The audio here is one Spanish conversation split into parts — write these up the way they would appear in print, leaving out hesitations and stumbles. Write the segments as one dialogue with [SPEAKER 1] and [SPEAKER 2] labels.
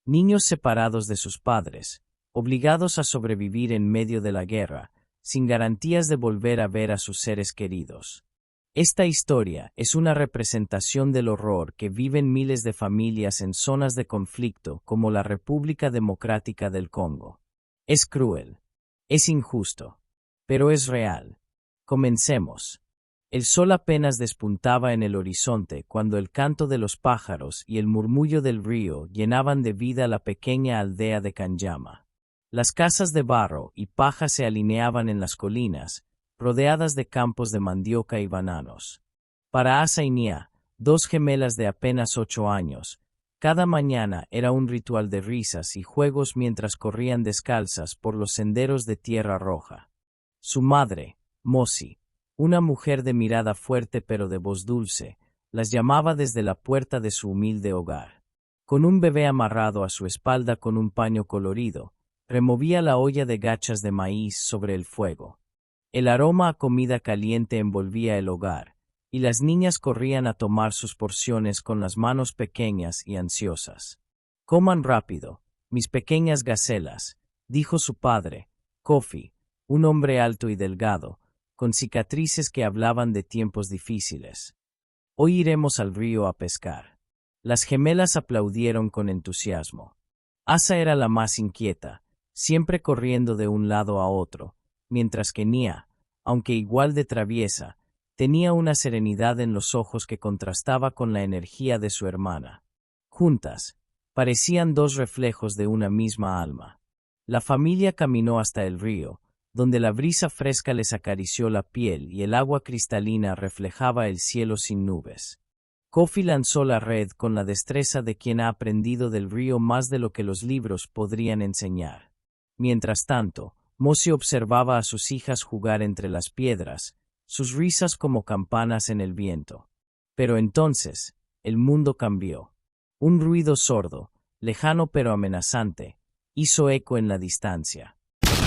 [SPEAKER 1] Niños separados de sus padres, obligados a sobrevivir en medio de la guerra, sin garantías de volver a ver a sus seres queridos. Esta historia es una representación del horror que viven miles de familias en zonas de conflicto como la República Democrática del Congo. Es cruel. Es injusto. Pero es real. Comencemos. El sol apenas despuntaba en el horizonte cuando el canto de los pájaros y el murmullo del río llenaban de vida la pequeña aldea de Kanyama. Las casas de barro y paja se alineaban en las colinas, rodeadas de campos de mandioca y bananos. Para Asa y Nia, dos gemelas de apenas 8 años, cada mañana era un ritual de risas y juegos mientras corrían descalzas por los senderos de tierra roja. Su madre, Mosi, una mujer de mirada fuerte pero de voz dulce, las llamaba desde la puerta de su humilde hogar. Con un bebé amarrado a su espalda con un paño colorido, removía la olla de gachas de maíz sobre el fuego. El aroma a comida caliente envolvía el hogar, y las niñas corrían a tomar sus porciones con las manos pequeñas y ansiosas. «Coman rápido, mis pequeñas gacelas», dijo su padre, Kofi, un hombre alto y delgado, con cicatrices que hablaban de tiempos difíciles. «Hoy iremos al río a pescar». Las gemelas aplaudieron con entusiasmo. Asa era la más inquieta, siempre corriendo de un lado a otro, mientras que Nia, aunque igual de traviesa, tenía una serenidad en los ojos que contrastaba con la energía de su hermana. Juntas, parecían dos reflejos de una misma alma. La familia caminó hasta el río, donde la brisa fresca les acarició la piel y el agua cristalina reflejaba el cielo sin nubes. Kofi lanzó la red con la destreza de quien ha aprendido del río más de lo que los libros podrían enseñar. Mientras tanto, Mosi observaba a sus hijas jugar entre las piedras, sus risas como campanas en el viento. Pero entonces, el mundo cambió. Un ruido sordo, lejano pero amenazante, hizo eco en la distancia.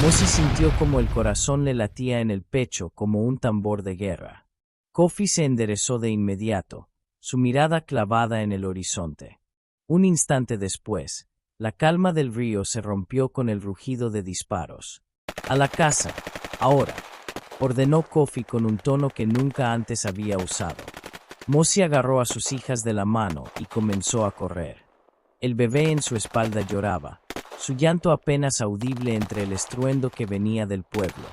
[SPEAKER 1] Mosi sintió como el corazón le latía en el pecho como un tambor de guerra. Kofi se enderezó de inmediato, su mirada clavada en el horizonte. Un instante después, la calma del río se rompió con el rugido de disparos. «A la casa, ahora», ordenó Kofi con un tono que nunca antes había usado. Mosi agarró a sus hijas de la mano y comenzó a correr. El bebé en su espalda lloraba, su llanto apenas audible entre el estruendo que venía del pueblo.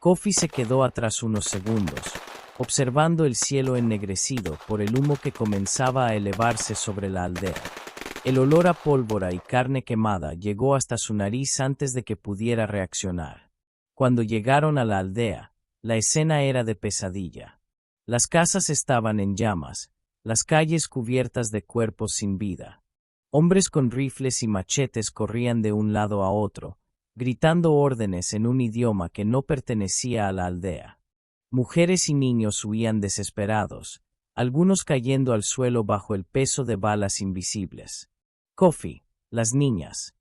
[SPEAKER 1] Kofi se quedó atrás unos segundos, observando el cielo ennegrecido por el humo que comenzaba a elevarse sobre la aldea. El olor a pólvora y carne quemada llegó hasta su nariz antes de que pudiera reaccionar. Cuando llegaron a la aldea, la escena era de pesadilla. Las casas estaban en llamas, las calles cubiertas de cuerpos sin vida. Hombres con rifles y machetes corrían de un lado a otro, gritando órdenes en un idioma que no pertenecía a la aldea. Mujeres y niños huían desesperados, algunos cayendo al suelo bajo el peso de balas invisibles. «Kofi, las niñas»,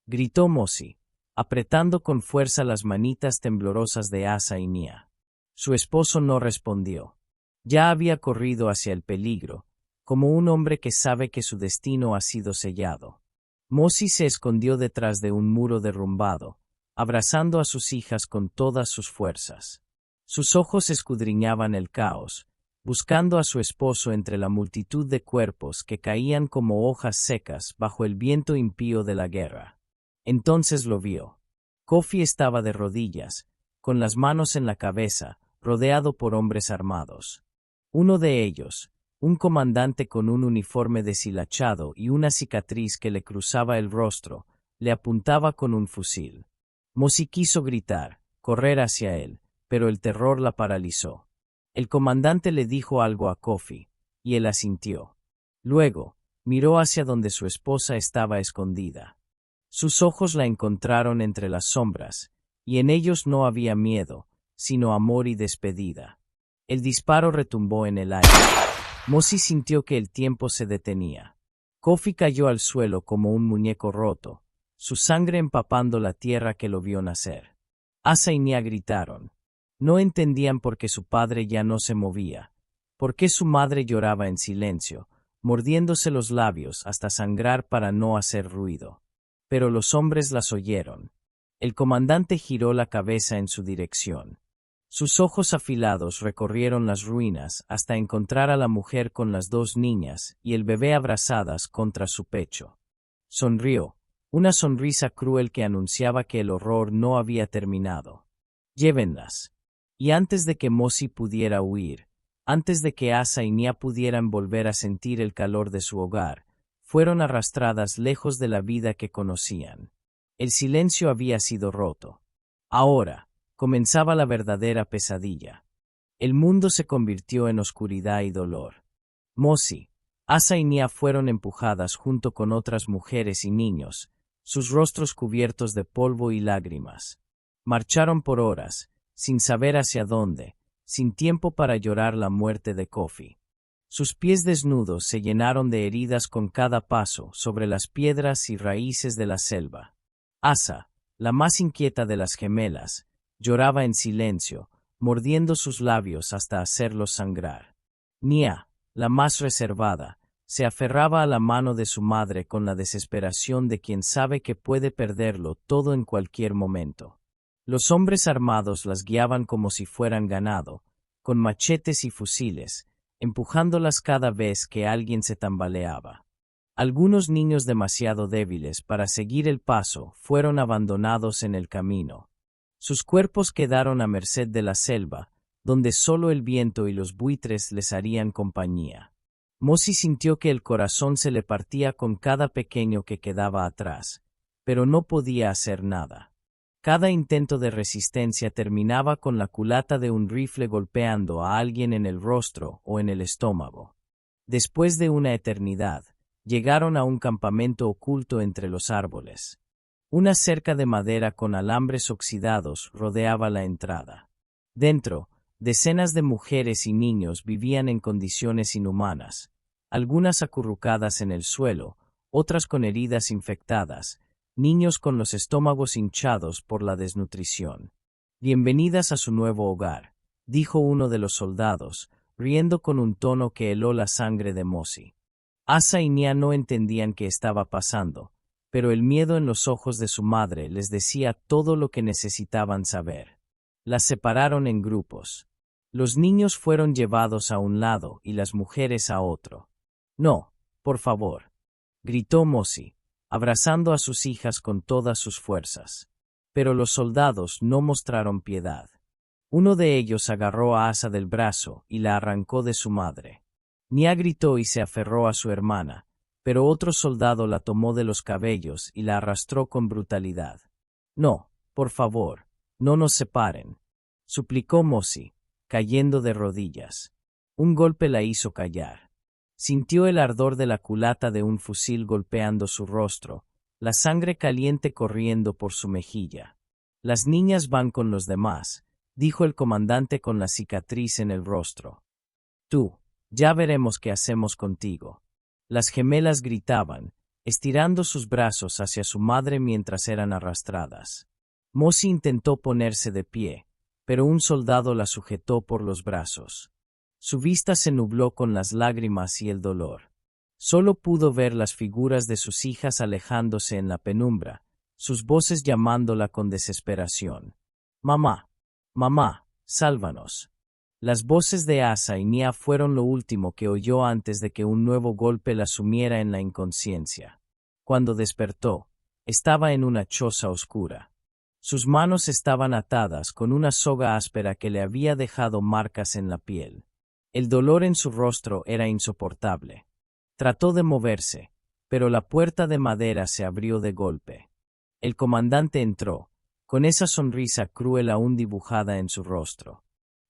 [SPEAKER 1] gritó Mosi, apretando con fuerza las manitas temblorosas de Asa y Nia. Su esposo no respondió. Ya había corrido hacia el peligro, como un hombre que sabe que su destino ha sido sellado. Mosi se escondió detrás de un muro derrumbado, abrazando a sus hijas con todas sus fuerzas. Sus ojos escudriñaban el caos, buscando a su esposo entre la multitud de cuerpos que caían como hojas secas bajo el viento impío de la guerra. Entonces lo vio. Kofi estaba de rodillas, con las manos en la cabeza, rodeado por hombres armados. Uno de ellos, un comandante con un uniforme deshilachado y una cicatriz que le cruzaba el rostro, le apuntaba con un fusil. Mosi quiso gritar, correr hacia él, pero el terror la paralizó. El comandante le dijo algo a Kofi, y él asintió. Luego, miró hacia donde su esposa estaba escondida. Sus ojos la encontraron entre las sombras, y en ellos no había miedo, sino amor y despedida. El disparo retumbó en el aire. Mosi sintió que el tiempo se detenía. Kofi cayó al suelo como un muñeco roto, su sangre empapando la tierra que lo vio nacer. Asa y Nia gritaron. No entendían por qué su padre ya no se movía, por qué su madre lloraba en silencio, mordiéndose los labios hasta sangrar para no hacer ruido. Pero los hombres las oyeron. El comandante giró la cabeza en su dirección. Sus ojos afilados recorrieron las ruinas hasta encontrar a la mujer con las dos niñas y el bebé abrazadas contra su pecho. Sonrió, una sonrisa cruel que anunciaba que el horror no había terminado. Llévenlas. Y antes de que Mosi pudiera huir, antes de que Asa y Nia pudieran volver a sentir el calor de su hogar, fueron arrastradas lejos de la vida que conocían. El silencio había sido roto. Ahora, comenzaba la verdadera pesadilla. El mundo se convirtió en oscuridad y dolor. Mosi, Asa y Nia fueron empujadas junto con otras mujeres y niños, sus rostros cubiertos de polvo y lágrimas. Marcharon por horas, sin saber hacia dónde, sin tiempo para llorar la muerte de Kofi. Sus pies desnudos se llenaron de heridas con cada paso sobre las piedras y raíces de la selva. Asa, la más inquieta de las gemelas, lloraba en silencio, mordiendo sus labios hasta hacerlos sangrar. Nia, la más reservada, se aferraba a la mano de su madre con la desesperación de quien sabe que puede perderlo todo en cualquier momento. Los hombres armados las guiaban como si fueran ganado, con machetes y fusiles, empujándolas cada vez que alguien se tambaleaba. Algunos niños demasiado débiles para seguir el paso fueron abandonados en el camino. Sus cuerpos quedaron a merced de la selva, donde solo el viento y los buitres les harían compañía. Mosi sintió que el corazón se le partía con cada pequeño que quedaba atrás, pero no podía hacer nada. Cada intento de resistencia terminaba con la culata de un rifle golpeando a alguien en el rostro o en el estómago. Después de una eternidad, llegaron a un campamento oculto entre los árboles. Una cerca de madera con alambres oxidados rodeaba la entrada. Dentro, decenas de mujeres y niños vivían en condiciones inhumanas, algunas acurrucadas en el suelo, otras con heridas infectadas, niños con los estómagos hinchados por la desnutrición. «Bienvenidas a su nuevo hogar», dijo uno de los soldados, riendo con un tono que heló la sangre de Mosi. Asa y Nia no entendían qué estaba pasando, pero el miedo en los ojos de su madre les decía todo lo que necesitaban saber. Las separaron en grupos. Los niños fueron llevados a un lado y las mujeres a otro. «No, por favor», gritó Mosi, abrazando a sus hijas con todas sus fuerzas. Pero los soldados no mostraron piedad. Uno de ellos agarró a Asa del brazo y la arrancó de su madre. Nia gritó y se aferró a su hermana, pero otro soldado la tomó de los cabellos y la arrastró con brutalidad. «No, por favor, no nos separen», suplicó Mosi, cayendo de rodillas. Un golpe la hizo callar. Sintió el ardor de la culata de un fusil golpeando su rostro, la sangre caliente corriendo por su mejilla. «Las niñas van con los demás», dijo el comandante con la cicatriz en el rostro. «Tú, ya veremos qué hacemos contigo». Las gemelas gritaban, estirando sus brazos hacia su madre mientras eran arrastradas. Mosi intentó ponerse de pie, pero un soldado la sujetó por los brazos. Su vista se nubló con las lágrimas y el dolor. Solo pudo ver las figuras de sus hijas alejándose en la penumbra, sus voces llamándola con desesperación. «Mamá, mamá, sálvanos». Las voces de Asa y Nia fueron lo último que oyó antes de que un nuevo golpe la sumiera en la inconsciencia. Cuando despertó, estaba en una choza oscura. Sus manos estaban atadas con una soga áspera que le había dejado marcas en la piel. El dolor en su rostro era insoportable. Trató de moverse, pero la puerta de madera se abrió de golpe. El comandante entró, con esa sonrisa cruel aún dibujada en su rostro.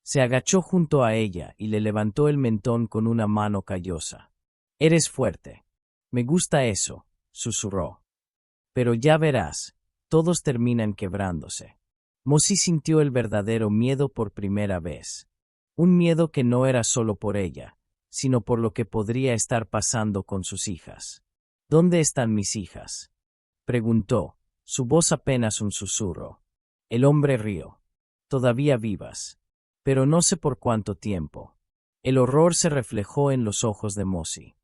[SPEAKER 1] Se agachó junto a ella y le levantó el mentón con una mano callosa. «Eres fuerte. Me gusta eso», susurró. «Pero ya verás, todos terminan quebrándose». Mosi sintió el verdadero miedo por primera vez. Un miedo que no era solo por ella, sino por lo que podría estar pasando con sus hijas. «¿Dónde están mis hijas?», preguntó, su voz apenas un susurro. El hombre rió. «Todavía vivas. Pero no sé por cuánto tiempo». El horror se reflejó en los ojos de Mosi.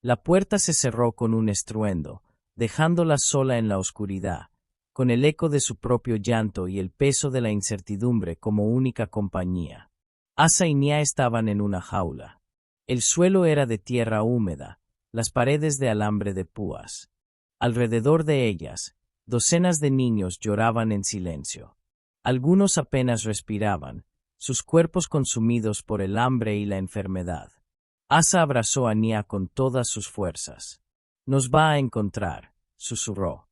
[SPEAKER 1] La puerta se cerró con un estruendo, dejándola sola en la oscuridad, con el eco de su propio llanto y el peso de la incertidumbre como única compañía. Asa y Nia estaban en una jaula. El suelo era de tierra húmeda, las paredes de alambre de púas. Alrededor de ellas, docenas de niños lloraban en silencio. Algunos apenas respiraban, sus cuerpos consumidos por el hambre y la enfermedad. Asa abrazó a Nia con todas sus fuerzas. «Nos va a encontrar», susurró.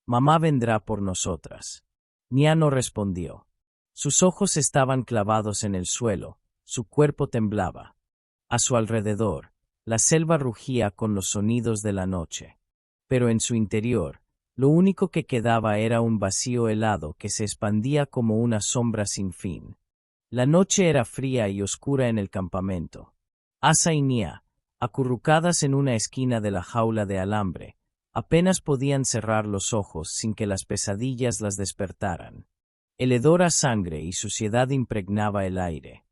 [SPEAKER 1] «Mamá vendrá por nosotras». Nia no respondió. Sus ojos estaban clavados en el suelo, su cuerpo temblaba. A su alrededor, la selva rugía con los sonidos de la noche. Pero en su interior, lo único que quedaba era un vacío helado que se expandía como una sombra sin fin. La noche era fría y oscura en el campamento. Asa y Nia, acurrucadas en una esquina de la jaula de alambre, apenas podían cerrar los ojos sin que las pesadillas las despertaran. El hedor a sangre y suciedad impregnaba el aire.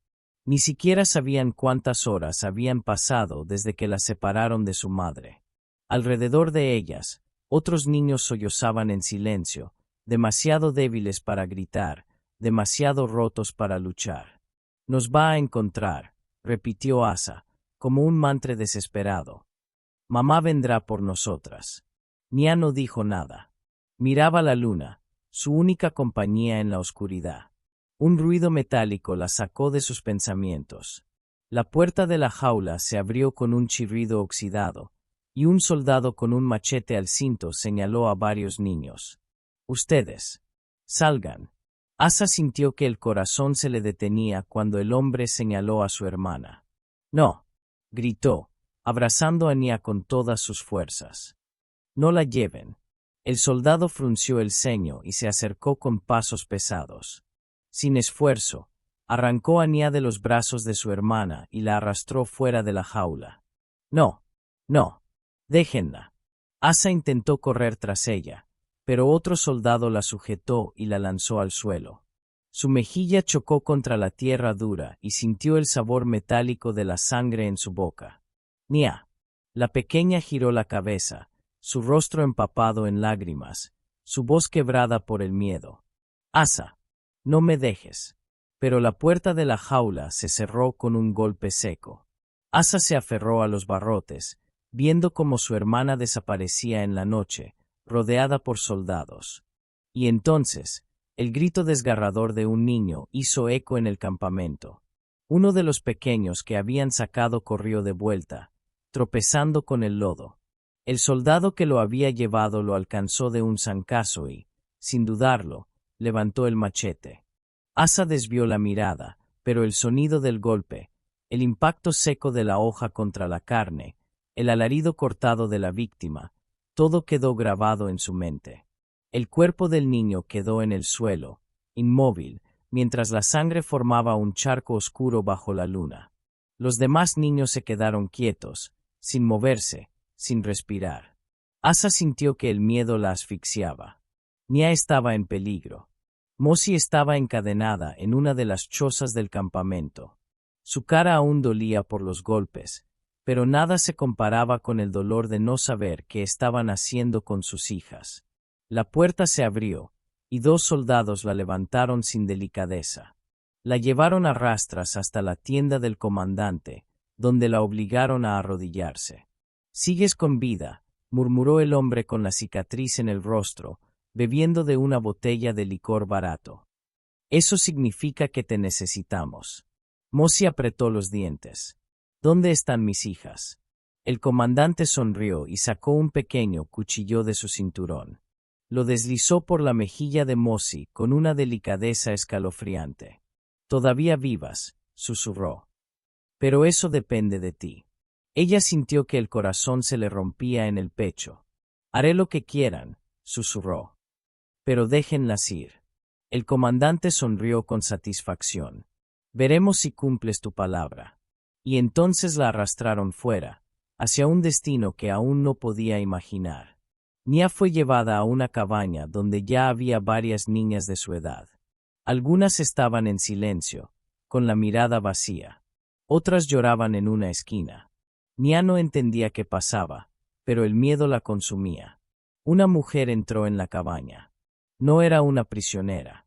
[SPEAKER 1] Ni siquiera sabían cuántas horas habían pasado desde que las separaron de su madre. Alrededor de ellas, otros niños sollozaban en silencio, demasiado débiles para gritar, demasiado rotos para luchar. «Nos va a encontrar», repitió Asa, como un mantra desesperado. «Mamá vendrá por nosotras». Nia no dijo nada. Miraba la luna, su única compañía en la oscuridad. Un ruido metálico la sacó de sus pensamientos. La puerta de la jaula se abrió con un chirrido oxidado, y un soldado con un machete al cinto señaló a varios niños. «Ustedes. Salgan». Asa sintió que el corazón se le detenía cuando el hombre señaló a su hermana. «No», gritó, abrazando a Nia con todas sus fuerzas. «No la lleven». El soldado frunció el ceño y se acercó con pasos pesados. Sin esfuerzo, arrancó a Nia de los brazos de su hermana y la arrastró fuera de la jaula. «No, no, déjenla». Asa intentó correr tras ella, pero otro soldado la sujetó y la lanzó al suelo. Su mejilla chocó contra la tierra dura y sintió el sabor metálico de la sangre en su boca. «Nia». La pequeña giró la cabeza, su rostro empapado en lágrimas, su voz quebrada por el miedo. «Asa, no me dejes». Pero la puerta de la jaula se cerró con un golpe seco. Asa se aferró a los barrotes, viendo cómo su hermana desaparecía en la noche, rodeada por soldados. Y entonces, el grito desgarrador de un niño hizo eco en el campamento. Uno de los pequeños que habían sacado corrió de vuelta, tropezando con el lodo. El soldado que lo había llevado lo alcanzó de un zancazo y, sin dudarlo, levantó el machete. Asa desvió la mirada, pero el sonido del golpe, el impacto seco de la hoja contra la carne, el alarido cortado de la víctima, todo quedó grabado en su mente. El cuerpo del niño quedó en el suelo, inmóvil, mientras la sangre formaba un charco oscuro bajo la luna. Los demás niños se quedaron quietos, sin moverse, sin respirar. Asa sintió que el miedo la asfixiaba. Nia estaba en peligro. Mosi estaba encadenada en una de las chozas del campamento. Su cara aún dolía por los golpes, pero nada se comparaba con el dolor de no saber qué estaban haciendo con sus hijas. La puerta se abrió, y dos soldados la levantaron sin delicadeza. La llevaron a rastras hasta la tienda del comandante, donde la obligaron a arrodillarse. «Sigues con vida», murmuró el hombre con la cicatriz en el rostro, bebiendo de una botella de licor barato. «Eso significa que te necesitamos». Mosi apretó los dientes. «¿Dónde están mis hijas?». El comandante sonrió y sacó un pequeño cuchillo de su cinturón. Lo deslizó por la mejilla de Mosi con una delicadeza escalofriante. «Todavía vivas», susurró. «Pero eso depende de ti». Ella sintió que el corazón se le rompía en el pecho. «Haré lo que quieran», susurró. «Pero déjenlas ir». El comandante sonrió con satisfacción. «Veremos si cumples tu palabra». Y entonces la arrastraron fuera, hacia un destino que aún no podía imaginar. Nia fue llevada a una cabaña donde ya había varias niñas de su edad. Algunas estaban en silencio, con la mirada vacía. Otras lloraban en una esquina. Nia no entendía qué pasaba, pero el miedo la consumía. Una mujer entró en la cabaña. No era una prisionera.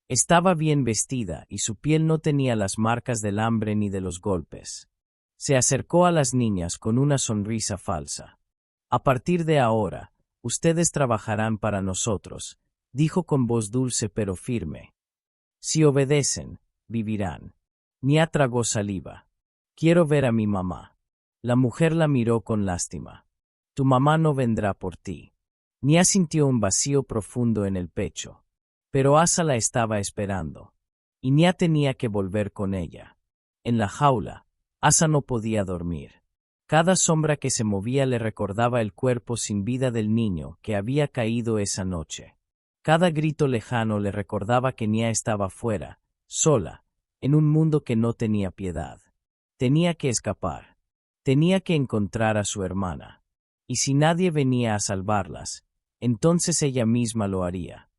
[SPEAKER 1] Estaba bien vestida y su piel no tenía las marcas del hambre ni de los golpes. Se acercó a las niñas con una sonrisa falsa. A partir de ahora, ustedes trabajarán para nosotros, dijo con voz dulce pero firme. Si obedecen, vivirán. Nia tragó saliva. Quiero ver a mi mamá. La mujer la miró con lástima. Tu mamá no vendrá por ti. Nia sintió un vacío profundo en el pecho. Pero Asa la estaba esperando. Y Nia tenía que volver con ella. En la jaula, Asa no podía dormir. Cada sombra que se movía le recordaba el cuerpo sin vida del niño que había caído esa noche. Cada grito lejano le recordaba que Nia estaba fuera, sola, en un mundo que no tenía piedad. Tenía que escapar. Tenía que encontrar a su hermana. Y si nadie venía a salvarlas, entonces ella misma lo haría.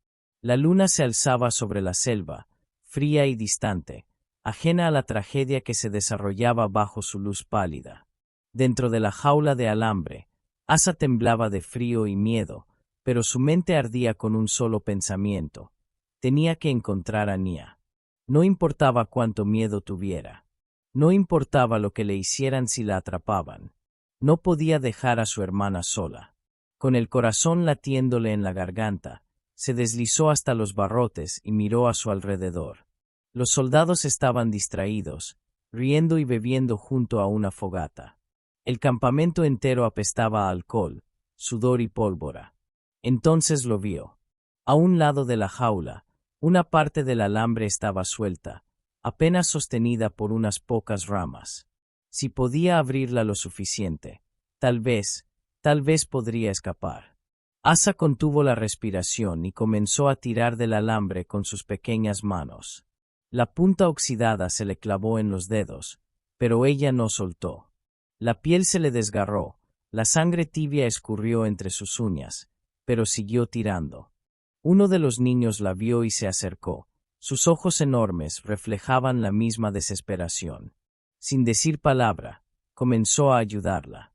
[SPEAKER 1] La luna se alzaba sobre la selva, fría y distante, ajena a la tragedia que se desarrollaba bajo su luz pálida. Dentro de la jaula de alambre, Asa temblaba de frío y miedo, pero su mente ardía con un solo pensamiento. Tenía que encontrar a Nia. No importaba cuánto miedo tuviera. No importaba lo que le hicieran si la atrapaban. No podía dejar a su hermana sola. Con el corazón latiéndole en la garganta, se deslizó hasta los barrotes y miró a su alrededor. Los soldados estaban distraídos, riendo y bebiendo junto a una fogata. El campamento entero apestaba a alcohol, sudor y pólvora. Entonces lo vio. A un lado de la jaula, una parte del alambre estaba suelta, apenas sostenida por unas pocas ramas. Si podía abrirla lo suficiente, tal vez podría escapar. Asa contuvo la respiración y comenzó a tirar del alambre con sus pequeñas manos. La punta oxidada se le clavó en los dedos, pero ella no soltó. La piel se le desgarró, la sangre tibia escurrió entre sus uñas, pero siguió tirando. Uno de los niños la vio y se acercó. Sus ojos enormes reflejaban la misma desesperación. Sin decir palabra, comenzó a ayudarla.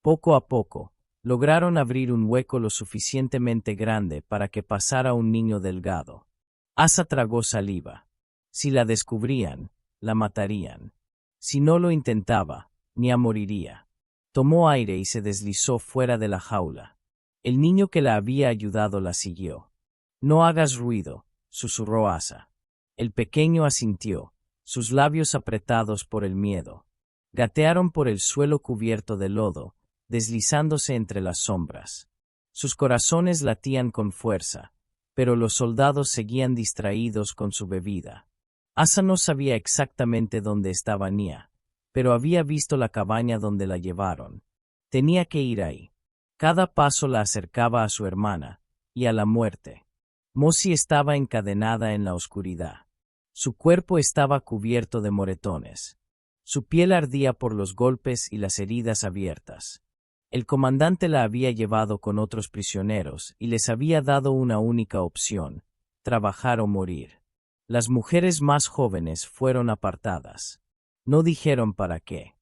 [SPEAKER 1] Poco a poco, lograron abrir un hueco lo suficientemente grande para que pasara un niño delgado. Asa tragó saliva. Si la descubrían, la matarían. Si no lo intentaba, Nia moriría. Tomó aire y se deslizó fuera de la jaula. El niño que la había ayudado la siguió. No hagas ruido, susurró Asa. El pequeño asintió, sus labios apretados por el miedo. Gatearon por el suelo cubierto de lodo, deslizándose entre las sombras. Sus corazones latían con fuerza, pero los soldados seguían distraídos con su bebida. Asa no sabía exactamente dónde estaba Nia, pero había visto la cabaña donde la llevaron. Tenía que ir ahí. Cada paso la acercaba a su hermana, y a la muerte. Mosi estaba encadenada en la oscuridad. Su cuerpo estaba cubierto de moretones. Su piel ardía por los golpes y las heridas abiertas. El comandante la había llevado con otros prisioneros y les había dado una única opción: trabajar o morir. Las mujeres más jóvenes fueron apartadas. No dijeron para qué.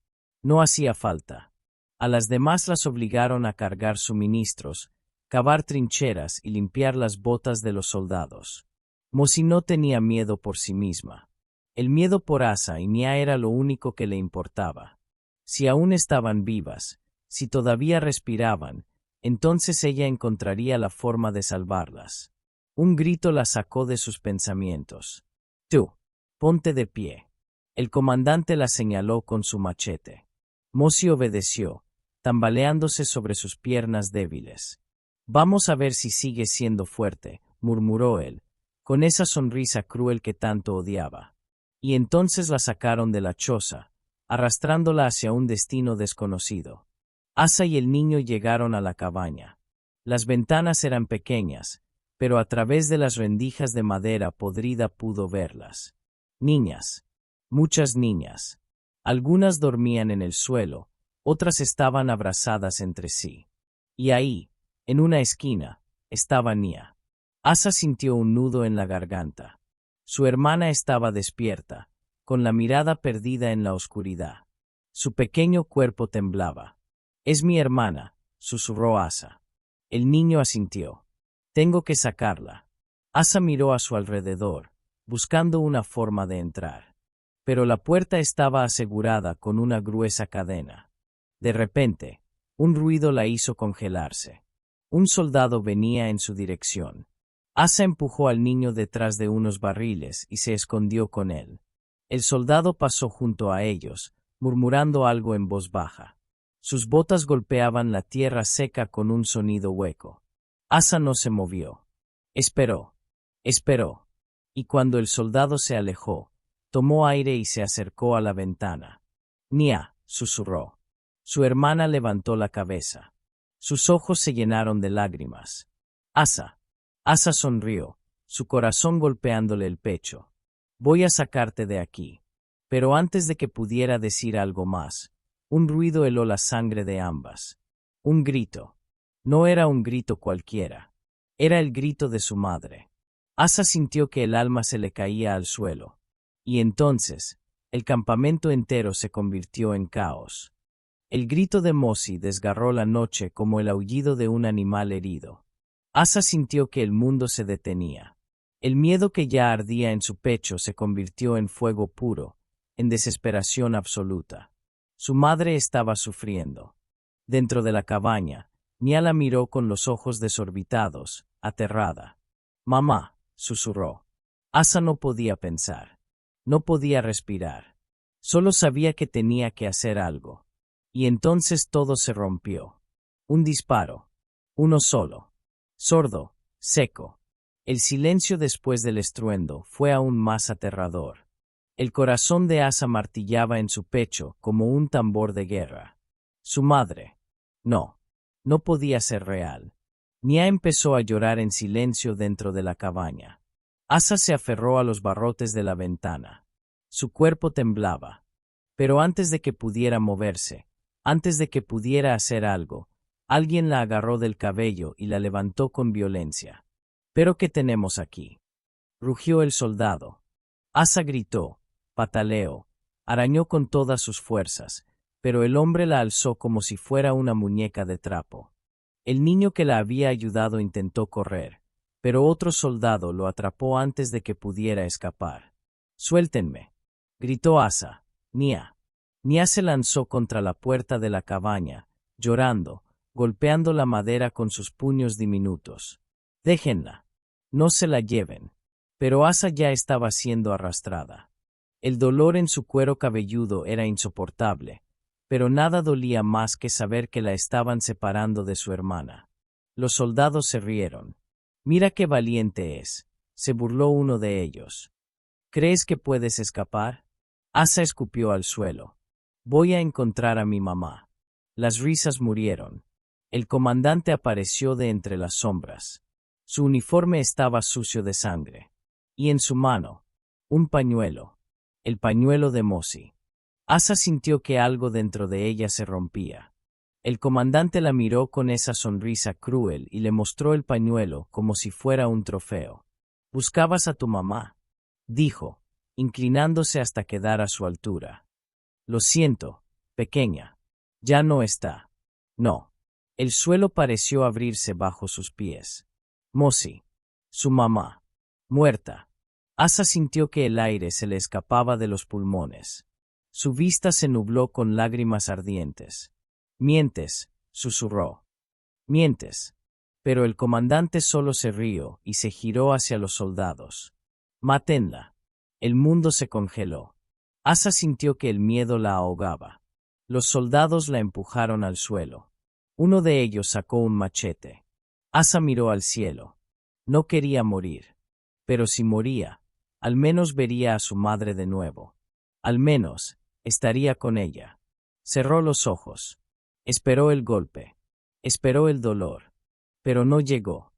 [SPEAKER 1] No hacía falta. A las demás las obligaron a cargar suministros, cavar trincheras y limpiar las botas de los soldados. Mosi no tenía miedo por sí misma. El miedo por Asa y Nia era lo único que le importaba. Si aún estaban vivas, si todavía respiraban, entonces ella encontraría la forma de salvarlas. Un grito la sacó de sus pensamientos. Tú, ponte de pie. El comandante la señaló con su machete. Mosi obedeció, tambaleándose sobre sus piernas débiles. Vamos a ver si sigue siendo fuerte, murmuró él, con esa sonrisa cruel que tanto odiaba. Y entonces la sacaron de la choza, arrastrándola hacia un destino desconocido. Asa y el niño llegaron a la cabaña. Las ventanas eran pequeñas, pero a través de las rendijas de madera podrida pudo verlas. Niñas. Muchas niñas. Algunas dormían en el suelo, otras estaban abrazadas entre sí. Y ahí, en una esquina, estaba Nia. Asa sintió un nudo en la garganta. Su hermana estaba despierta, con la mirada perdida en la oscuridad. Su pequeño cuerpo temblaba. «Es mi hermana», susurró Asa. El niño asintió. «Tengo que sacarla». Asa miró a su alrededor, buscando una forma de entrar. Pero la puerta estaba asegurada con una gruesa cadena. De repente, un ruido la hizo congelarse. Un soldado venía en su dirección. Asa empujó al niño detrás de unos barriles y se escondió con él. El soldado pasó junto a ellos, murmurando algo en voz baja. Sus botas golpeaban la tierra seca con un sonido hueco. Asa no se movió. Esperó. Esperó. Y cuando el soldado se alejó, tomó aire y se acercó a la ventana. «Nia», susurró. Su hermana levantó la cabeza. Sus ojos se llenaron de lágrimas. «Asa». Asa sonrió, su corazón golpeándole el pecho. «Voy a sacarte de aquí». Pero antes de que pudiera decir algo más, un ruido heló la sangre de ambas. Un grito. No era un grito cualquiera. Era el grito de su madre. Asa sintió que el alma se le caía al suelo. Y entonces, el campamento entero se convirtió en caos. El grito de Mosi desgarró la noche como el aullido de un animal herido. Asa sintió que el mundo se detenía. El miedo que ya ardía en su pecho se convirtió en fuego puro, en desesperación absoluta. Su madre estaba sufriendo. Dentro de la cabaña, Nia la miró con los ojos desorbitados, aterrada. «Mamá», susurró. Asa no podía pensar. No podía respirar. Solo sabía que tenía que hacer algo. Y entonces todo se rompió. Un disparo. Uno solo. Sordo, seco. El silencio después del estruendo fue aún más aterrador. El corazón de Asa martillaba en su pecho como un tambor de guerra. Su madre. No. No podía ser real. Nia empezó a llorar en silencio dentro de la cabaña. Asa se aferró a los barrotes de la ventana. Su cuerpo temblaba. Pero antes de que pudiera moverse, antes de que pudiera hacer algo, alguien la agarró del cabello y la levantó con violencia. «¿Pero qué tenemos aquí?», rugió el soldado. Asa gritó, pataleó, arañó con todas sus fuerzas, pero el hombre la alzó como si fuera una muñeca de trapo. El niño que la había ayudado intentó correr, pero otro soldado lo atrapó antes de que pudiera escapar. «Suéltenme», gritó Asa. «Nia». Nia se lanzó contra la puerta de la cabaña, llorando, golpeando la madera con sus puños diminutos. «Déjenla. No se la lleven». Pero Asa ya estaba siendo arrastrada. El dolor en su cuero cabelludo era insoportable, pero nada dolía más que saber que la estaban separando de su hermana. Los soldados se rieron. «Mira qué valiente es», se burló uno de ellos. «¿Crees que puedes escapar?». Asa escupió al suelo. «Voy a encontrar a mi mamá». Las risas murieron. El comandante apareció de entre las sombras. Su uniforme estaba sucio de sangre. Y en su mano, un pañuelo. El pañuelo de Mosi. Asa sintió que algo dentro de ella se rompía. El comandante la miró con esa sonrisa cruel y le mostró el pañuelo como si fuera un trofeo. «¿Buscabas a tu mamá?», dijo, inclinándose hasta quedar a su altura. «Lo siento, pequeña. Ya no está». No. El suelo pareció abrirse bajo sus pies. Mosi. Su mamá. Muerta. Asa sintió que el aire se le escapaba de los pulmones. Su vista se nubló con lágrimas ardientes. «Mientes», susurró. «Mientes». Pero el comandante solo se rió y se giró hacia los soldados. «Mátenla». El mundo se congeló. Asa sintió que el miedo la ahogaba. Los soldados la empujaron al suelo. Uno de ellos sacó un machete. Asa miró al cielo. No quería morir. Pero si moría, al menos vería a su madre de nuevo. Al menos, estaría con ella. Cerró los ojos. Esperó el golpe. Esperó el dolor. Pero no llegó.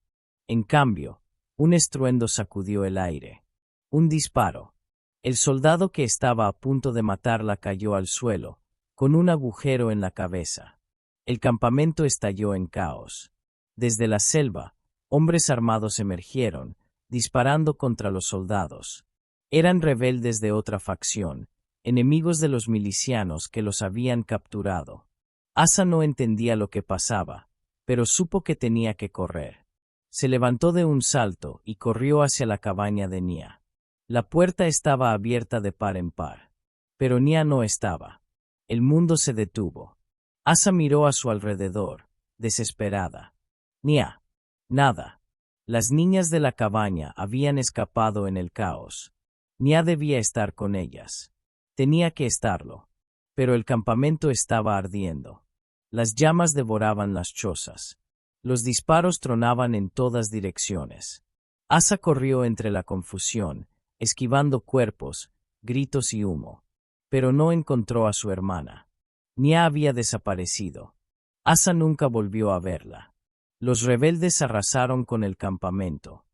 [SPEAKER 1] En cambio, un estruendo sacudió el aire. Un disparo. El soldado que estaba a punto de matarla cayó al suelo, con un agujero en la cabeza. El campamento estalló en caos. Desde la selva, hombres armados emergieron, disparando contra los soldados. Eran rebeldes de otra facción, enemigos de los milicianos que los habían capturado. Asa no entendía lo que pasaba, pero supo que tenía que correr. Se levantó de un salto y corrió hacia la cabaña de Nia. La puerta estaba abierta de par en par. Pero Nia no estaba. El mundo se detuvo. Asa miró a su alrededor, desesperada. Nia. Nada. Las niñas de la cabaña habían escapado en el caos. Nia debía estar con ellas. Tenía que estarlo. Pero el campamento estaba ardiendo. Las llamas devoraban las chozas. Los disparos tronaban en todas direcciones. Asa corrió entre la confusión, esquivando cuerpos, gritos y humo. Pero no encontró a su hermana. Nia había desaparecido. Asa nunca volvió a verla. Los rebeldes arrasaron con el campamento.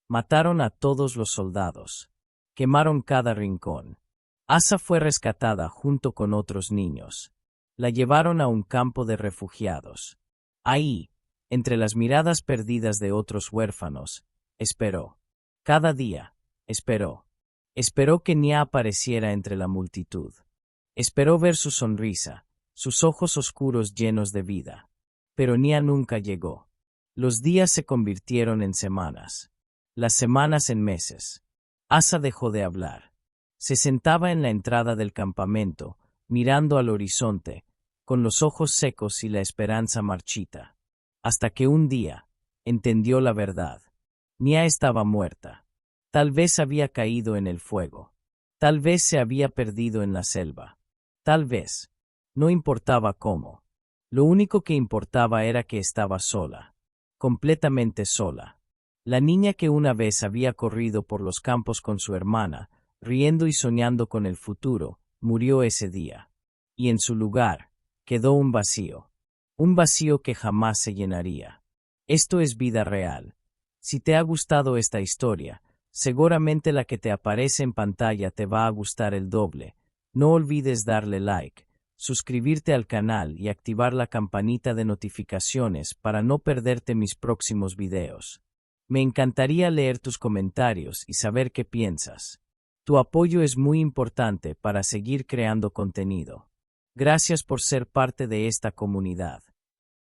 [SPEAKER 1] Mataron a todos los soldados. Quemaron cada rincón. Asa fue rescatada junto con otros niños. La llevaron a un campo de refugiados. Ahí, entre las miradas perdidas de otros huérfanos, esperó. Cada día, esperó. Esperó que Nia apareciera entre la multitud. Esperó ver su sonrisa, sus ojos oscuros llenos de vida. Pero Nia nunca llegó. Los días se convirtieron en semanas. Las semanas en meses. Asa dejó de hablar. Se sentaba en la entrada del campamento, mirando al horizonte, con los ojos secos y la esperanza marchita. Hasta que un día, entendió la verdad. Nia estaba muerta. Tal vez había caído en el fuego. Tal vez se había perdido en la selva. Tal vez. No importaba cómo. Lo único que importaba era que estaba sola. Completamente sola. La niña que una vez había corrido por los campos con su hermana, riendo y soñando con el futuro, murió ese día. Y en su lugar, quedó un vacío. Un vacío que jamás se llenaría. Esto es vida real. Si te ha gustado esta historia, seguramente la que te aparece en pantalla te va a gustar el doble. No olvides darle like, suscribirte al canal y activar la campanita de notificaciones para no perderte mis próximos videos. Me encantaría leer tus comentarios y saber qué piensas. Tu apoyo es muy importante para seguir creando contenido. Gracias por ser parte de esta comunidad.